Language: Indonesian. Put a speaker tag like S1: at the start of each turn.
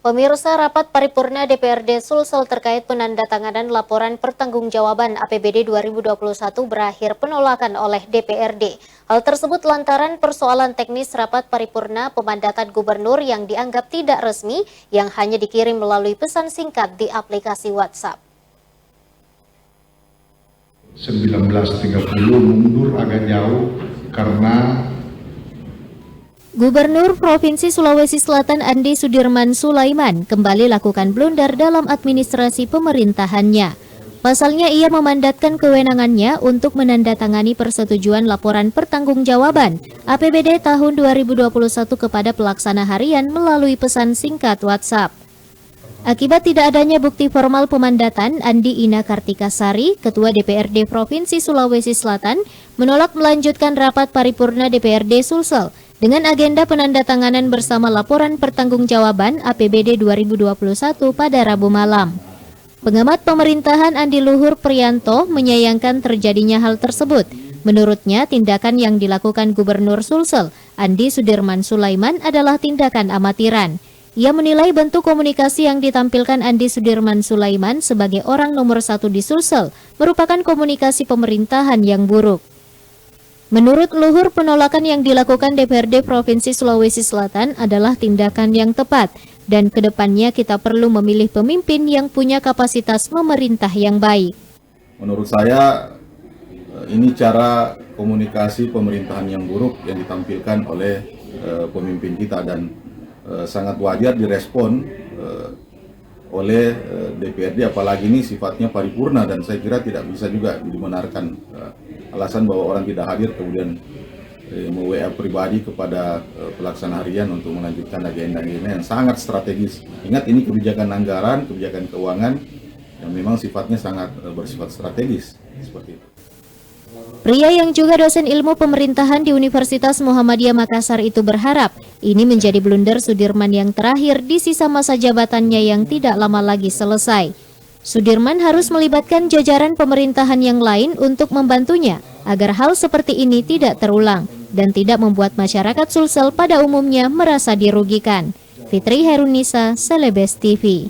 S1: Pemirsa, rapat paripurna DPRD Sulsel terkait penandatanganan laporan pertanggungjawaban APBD 2021 berakhir penolakan oleh DPRD. Hal tersebut lantaran persoalan teknis rapat paripurna pemandatan gubernur yang dianggap tidak resmi yang hanya dikirim melalui pesan singkat di aplikasi WhatsApp.
S2: 19.30 mundur agak jauh karena
S1: Gubernur Provinsi Sulawesi Selatan Andi Sudirman Sulaiman kembali lakukan blunder dalam administrasi pemerintahannya. Pasalnya ia memandatkan kewenangannya untuk menandatangani persetujuan laporan pertanggungjawaban APBD tahun 2021 kepada pelaksana harian melalui pesan singkat WhatsApp. Akibat tidak adanya bukti formal pemandatan, Andi Ina Kartikasari, Ketua DPRD Provinsi Sulawesi Selatan, menolak melanjutkan rapat paripurna DPRD Sulsel dengan agenda penandatanganan bersama laporan pertanggungjawaban APBD 2021 pada Rabu malam. Pengamat pemerintahan Andi Luhur Priyanto menyayangkan terjadinya hal tersebut. Menurutnya, tindakan yang dilakukan Gubernur Sulsel, Andi Sudirman Sulaiman adalah tindakan amatiran. Ia menilai bentuk komunikasi yang ditampilkan Andi Sudirman Sulaiman sebagai orang nomor 1 di Sulsel merupakan komunikasi pemerintahan yang buruk. Menurut Luhur, penolakan yang dilakukan DPRD Provinsi Sulawesi Selatan adalah tindakan yang tepat dan kedepannya kita perlu memilih pemimpin yang punya kapasitas memerintah yang baik.
S3: Menurut saya ini cara komunikasi pemerintahan yang buruk yang ditampilkan oleh pemimpin kita dan sangat wajar direspon oleh DPRD, apalagi ini sifatnya paripurna dan saya kira tidak bisa juga dibenarkan alasan bahwa orang tidak hadir kemudian WA pribadi kepada pelaksana harian untuk melanjutkan agenda yang sangat strategis. Ingat, ini kebijakan anggaran, kebijakan keuangan yang memang sifatnya sangat bersifat strategis seperti itu.
S1: Pria yang juga dosen ilmu pemerintahan di Universitas Muhammadiyah Makassar itu berharap ini menjadi blunder Sudirman yang terakhir di sisa masa jabatannya yang tidak lama lagi selesai. Sudirman harus melibatkan jajaran pemerintahan yang lain untuk membantunya agar hal seperti ini tidak terulang dan tidak membuat masyarakat Sulsel pada umumnya merasa dirugikan. Fitri Herunisa, Celebes TV.